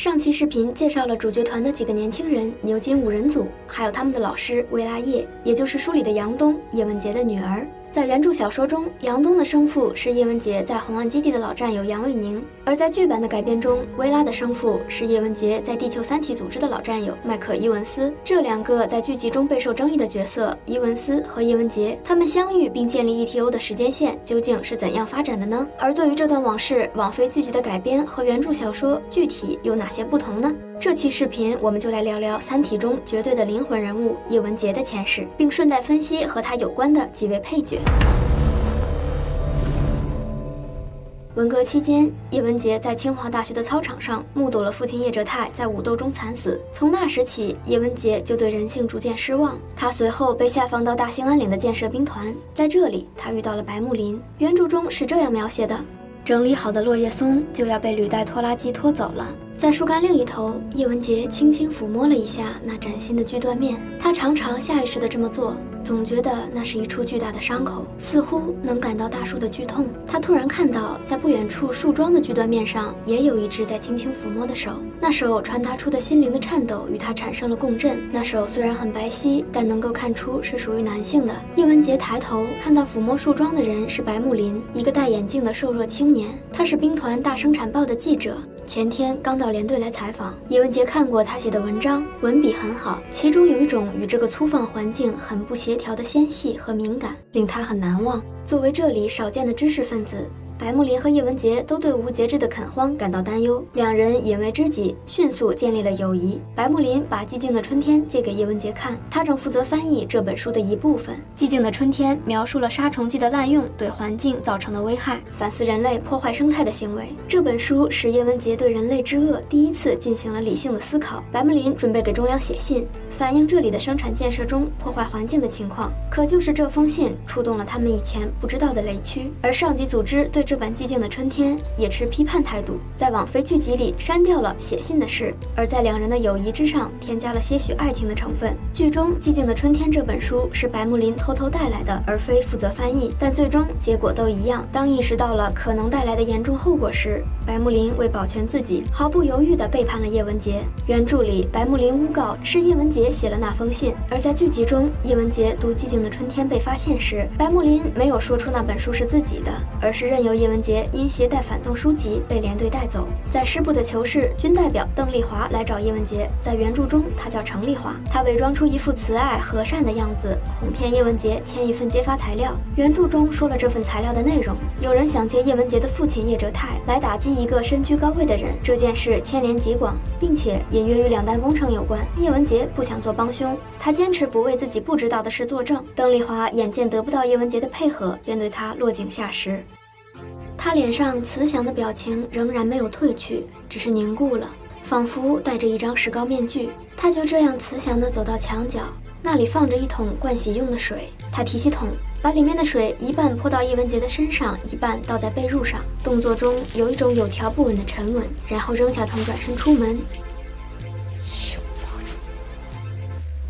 上期视频介绍了主角团的几个年轻人牛津五人组，还有他们的老师薇拉叶，也就是书里的杨东，叶文洁的女儿。在原著小说中，杨东的生父是叶文洁在红岸基地的老战友杨卫宁，而在剧版的改编中，薇拉的生父是叶文洁在地球三体组织的老战友麦克伊文斯。这两个在剧集中备受争议的角色，伊文斯和叶文洁，他们相遇并建立 ETO 的时间线究竟是怎样发展的呢？而对于这段往事，网飞剧集的改编和原著小说具体有哪些不同呢？这期视频我们就来聊聊《三体》中绝对的灵魂人物叶文洁的前世，并顺带分析和他有关的几位配角。文革期间，叶文洁在清华大学的操场上目睹了父亲叶哲泰在武斗中惨死。从那时起，叶文洁就对人性逐渐失望。他随后被下放到大兴安岭的建设兵团，在这里他遇到了白木林。原著中是这样描写的：整理好的落叶松就要被履带拖拉机拖走了。在树干另一头，叶文洁轻轻抚摸了一下那崭新的锯断面，他常常下意识地这么做，总觉得那是一处巨大的伤口，似乎能感到大树的剧痛。他突然看到，在不远处树桩的锯断面上，也有一只在轻轻抚摸的手，那手传达出的心灵的颤抖与他产生了共振。那手虽然很白皙，但能够看出是属于男性的。叶文洁抬头看到抚摸树桩的人是白木林，一个戴眼镜的瘦弱青年，他是兵团大生产报的记者。前天刚到连队来采访，叶文洁看过他写的文章，文笔很好，其中有一种与这个粗放环境很不协调的纤细和敏感，令他很难忘。作为这里少见的知识分子，白木林和叶文洁都对无节制的垦荒感到担忧，两人引为知己，迅速建立了友谊。白木林把《寂静的春天》借给叶文洁看，他正负责翻译这本书的一部分。《寂静的春天》描述了杀虫剂的滥用对环境造成的危害，反思人类破坏生态的行为。这本书使叶文洁对人类之恶第一次进行了理性的思考。白木林准备给中央写信，反映这里的生产建设中破坏环境的情况，可就是这封信触动了他们以前不知道的雷区，而上级组织对这本《寂静的春天》也持批判态度，在网飞剧集里删掉了写信的事，而在两人的友谊之上添加了些许爱情的成分。剧中《寂静的春天》这本书是白木林偷偷带来的，而非负责翻译，但最终结果都一样。当意识到了可能带来的严重后果时，白木林为保全自己，毫不犹豫地背叛了叶文洁。原著里，白木林诬告是叶文洁写了那封信，而在剧集中，叶文洁读《寂静的春天》被发现时，白木林没有说出那本书是自己的，而是任由叶文洁因携带反动书籍被连队带走。在师部的囚室，军代表邓丽华来找叶文洁，在原著中他叫程丽华，他伪装出一副慈爱和善的样子，哄骗叶文洁签一份揭发材料。原著中说了这份材料的内容，有人想借叶文洁的父亲叶哲泰来打击一个身居高位的人，这件事牵连极广，并且隐约与两弹工程有关。叶文洁不想做帮凶，他坚持不为自己不知道的事作证。邓丽华眼见得不到叶文洁的配合，便对他落井下石。他脸上慈祥的表情仍然没有褪去，只是凝固了，仿佛戴着一张石膏面具。他就这样慈祥地走到墙角，那里放着一桶盥洗用的水。他提起桶，把里面的水一半泼到叶文洁的身上，一半倒在被褥上，动作中有一种有条不紊的沉稳，然后扔下桶转身出门。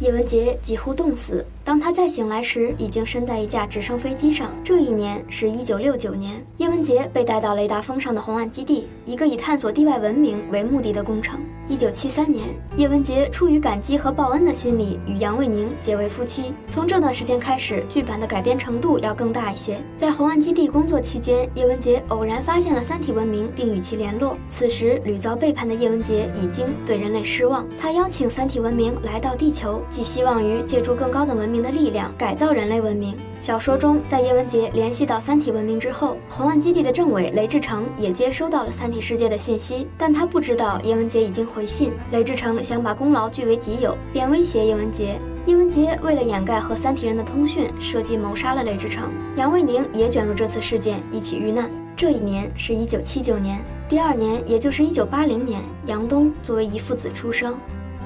叶文洁几乎冻死，当他再醒来时，已经身在一架直升飞机上。这一年是1969年，叶文洁被带到雷达峰上的红岸基地，一个以探索地外文明为目的的工程。1973年，叶文洁出于感激和报恩的心理，与杨卫宁结为夫妻。从这段时间开始，剧版的改编程度要更大一些。在红岸基地工作期间，叶文洁偶然发现了三体文明，并与其联络。此时，屡遭背叛的叶文洁已经对人类失望，他邀请三体文明来到地球，寄希望于借助更高的文明的力量改造人类文明。小说中，在叶文洁联系到三体文明之后，红岸基地的政委雷志成也接收到了三体世界的信息，但他不知道叶文洁已经回信。雷志成想把功劳据为己有，便威胁叶文洁。叶文洁为了掩盖和三体人的通讯，设计谋杀了雷志成。杨卫宁也卷入这次事件，一起遇难。这一年是1979年，第二年也就是1980年，杨东作为遗腹子出生。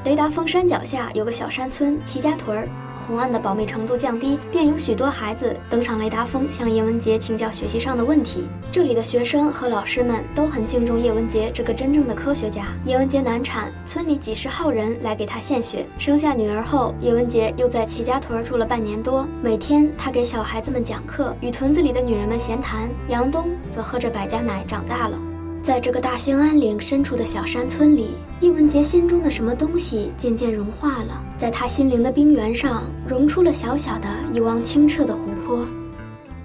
雷达峰山脚下有个小山村齐家屯儿，红岸的保密程度降低，便有许多孩子登上雷达峰向叶文洁请教学习上的问题。这里的学生和老师们都很敬重叶文洁这个真正的科学家。叶文洁难产，村里几十号人来给她献血。生下女儿后，叶文洁又在齐家屯住了半年多，每天她给小孩子们讲课，与屯子里的女人们闲谈。杨东则喝着百家奶长大了。在这个大兴安岭深处的小山村里，叶文洁心中的什么东西渐渐融化了，在他心灵的冰原上融出了小小的一汪清澈的湖泊。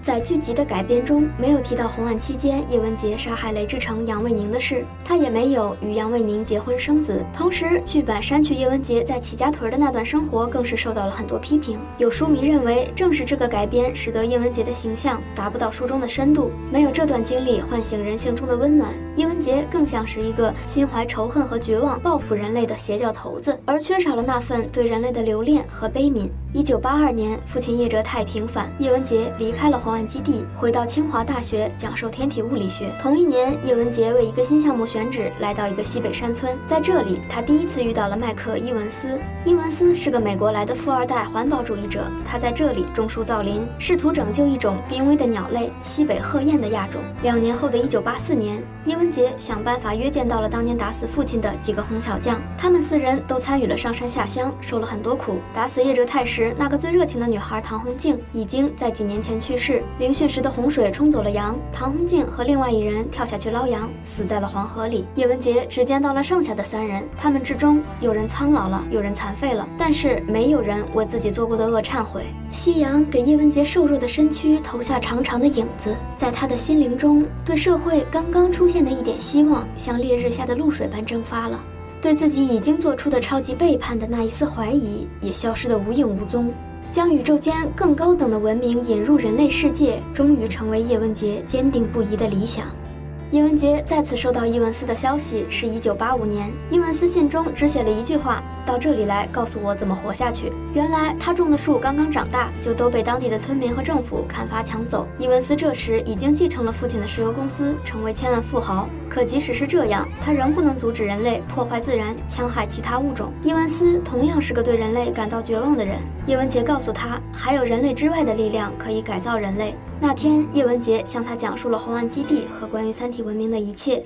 在剧集的改编中，没有提到红案期间叶文洁杀害雷志成、杨卫宁的事，他也没有与杨卫宁结婚生子。同时，剧版删去叶文洁在齐家屯的那段生活，更是受到了很多批评。有书迷认为，正是这个改编使得叶文洁的形象达不到书中的深度，没有这段经历唤醒人性中的温暖。叶文洁更像是一个心怀仇恨和绝望、报复人类的邪教头子，而缺少了那份对人类的留恋和悲悯。1982年，父亲叶哲泰平反，叶文洁离开了红案基地，回到清华大学讲授天体物理学。同一年，叶文洁为一个新项目选址，来到一个西北山村，在这里，他第一次遇到了麦克·伊文斯。伊文斯是个美国来的富二代环保主义者，他在这里种树造林，试图拯救一种濒危的鸟类——西北鹤雁的亚种。2年后的1984年，叶文洁想办法约见到了当年打死父亲的几个红小将，他们4人都参与了上山下乡，受了很多苦。打死叶哲泰时，那个最热情的女孩唐红静已经在几年前去世。凌汛时的洪水冲走了羊，唐红静和另外一人跳下去捞羊，死在了黄河里。叶文洁只见到了剩下的3人，他们之中有人苍老了，有人残废了，但是没有人为自己做过的恶忏悔。夕阳给叶文洁瘦弱的身躯投下长长的影子，在他的心灵中，对社会刚刚出现的一点希望，像烈日下的露水般蒸发了。对自己已经做出的超级背叛的那一丝怀疑，也消失得无影无踪。将宇宙间更高等的文明引入人类世界，终于成为叶文洁坚定不移的理想。叶文洁再次收到伊文斯的消息是1985年，伊文斯信中只写了一句话：到这里来告诉我怎么活下去。原来他种的树刚刚长大，就都被当地的村民和政府砍伐抢走。伊文斯这时已经继承了父亲的石油公司，成为千万富豪。可即使是这样，他仍不能阻止人类破坏自然、戕害其他物种。伊文斯同样是个对人类感到绝望的人。叶文洁告诉他，还有人类之外的力量可以改造人类。那天，叶文洁向他讲述了红岸基地和关于三体文明的一切。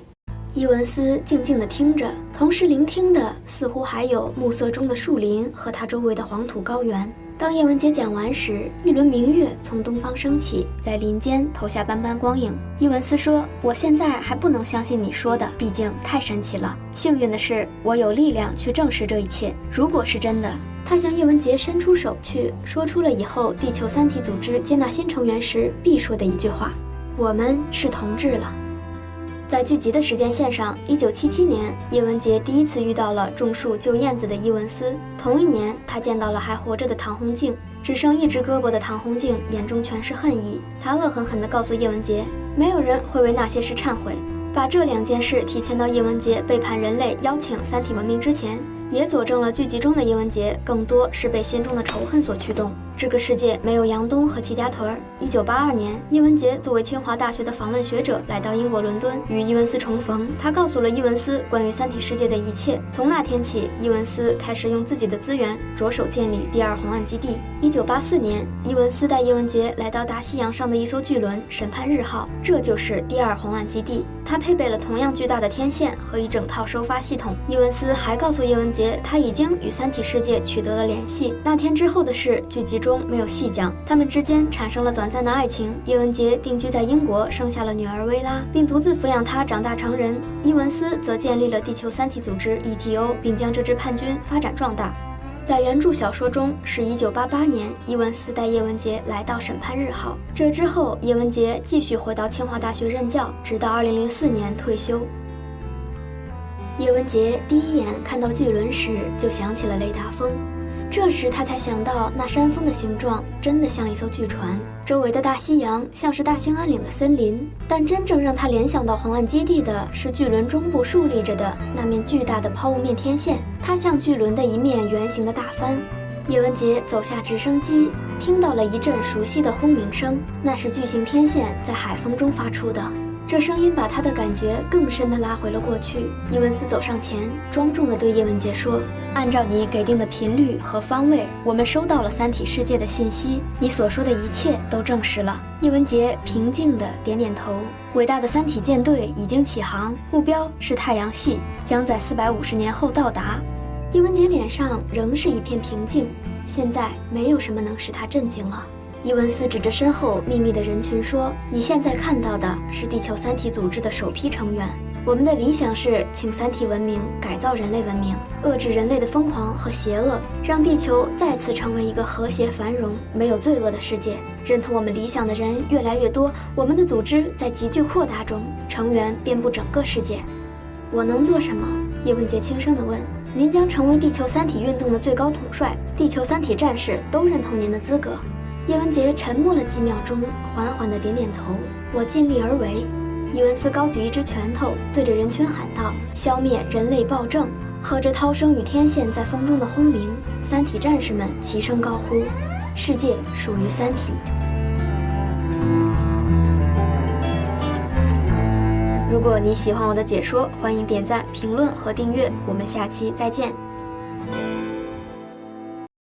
伊文斯静静地听着，同时聆听的似乎还有暮色中的树林和它周围的黄土高原。当叶文洁讲完时，一轮明月从东方升起，在林间投下斑斑光影。伊文斯说：“我现在还不能相信你说的，毕竟太神奇了。幸运的是，我有力量去证实这一切。如果是真的。”他向叶文洁伸出手去，说出了以后地球三体组织接纳新成员时必说的一句话：“我们是同志了。”在剧集的时间线上，1977年，叶文洁第一次遇到了种树救燕子的伊文斯。同一年，他见到了还活着的唐红静。只剩一只胳膊的唐红静眼中全是恨意，他恶狠狠地告诉叶文洁，没有人会为那些事忏悔。把这2件事提前到叶文洁背叛人类、邀请三体文明之前，也佐证了剧集中的叶文洁更多是被心中的仇恨所驱动。这个世界没有杨东和齐家屯。1982年，叶文洁作为清华大学的访问学者来到英国伦敦，与伊文斯重逢。他告诉了伊文斯关于三体世界的一切。从那天起，伊文斯开始用自己的资源着手建立第2红岸基地。1984年，伊文斯带叶文洁来到大西洋上的一艘巨轮审判日号，这就是第2红岸基地。它配备了同样巨大的天线和一整套收发系统。伊文斯还告诉叶文洁，他已经与三体世界取得了联系。那天之后的事，剧集中没有细讲。他们之间产生了短暂的爱情。叶文洁定居在英国，生下了女儿薇拉，并独自抚养她长大成人。伊文斯则建立了地球三体组织 ETO， 并将这支叛军发展壮大。在原著小说中，是1988年，伊文斯带叶文洁来到审判日号。这之后，叶文洁继续回到清华大学任教，直到2004年退休。叶文洁第一眼看到巨轮时，就想起了雷达峰。这时他才想到，那山峰的形状真的像一艘巨船，周围的大西洋像是大兴安岭的森林。但真正让他联想到红岸基地的是巨轮中部竖立着的那面巨大的抛物面天线，它像巨轮的一面圆形的大帆。叶文洁走下直升机，听到了一阵熟悉的轰鸣声，那是巨型天线在海风中发出的。这声音把他的感觉更深地拉回了过去。伊文斯走上前，庄重地对叶文洁说：“按照你给定的频率和方位，我们收到了三体世界的信息，你所说的一切都证实了。”叶文洁平静地点点头。伟大的三体舰队已经起航，目标是太阳系，将在450年后到达。叶文洁脸上仍是一片平静，现在没有什么能使他震惊了。伊文斯指着身后秘密的人群说：“你现在看到的是地球三体组织的首批成员，我们的理想是请三体文明改造人类文明，遏制人类的疯狂和邪恶，让地球再次成为一个和谐繁荣、没有罪恶的世界。认同我们理想的人越来越多，我们的组织在急剧扩大中，成员遍布整个世界。我能做什么？叶文洁轻声地问。您将成为地球三体运动的最高统帅，地球三体战士都认同您的资格。叶文洁沉默了几秒钟，缓缓地点点头。我尽力而为。伊文斯高举一只拳头，对着人群喊道：“消灭人类暴政！”和着涛声与天线在风中的轰鸣，三体战士们齐声高呼：“世界属于三体！”如果你喜欢我的解说，欢迎点赞、评论和订阅。我们下期再见。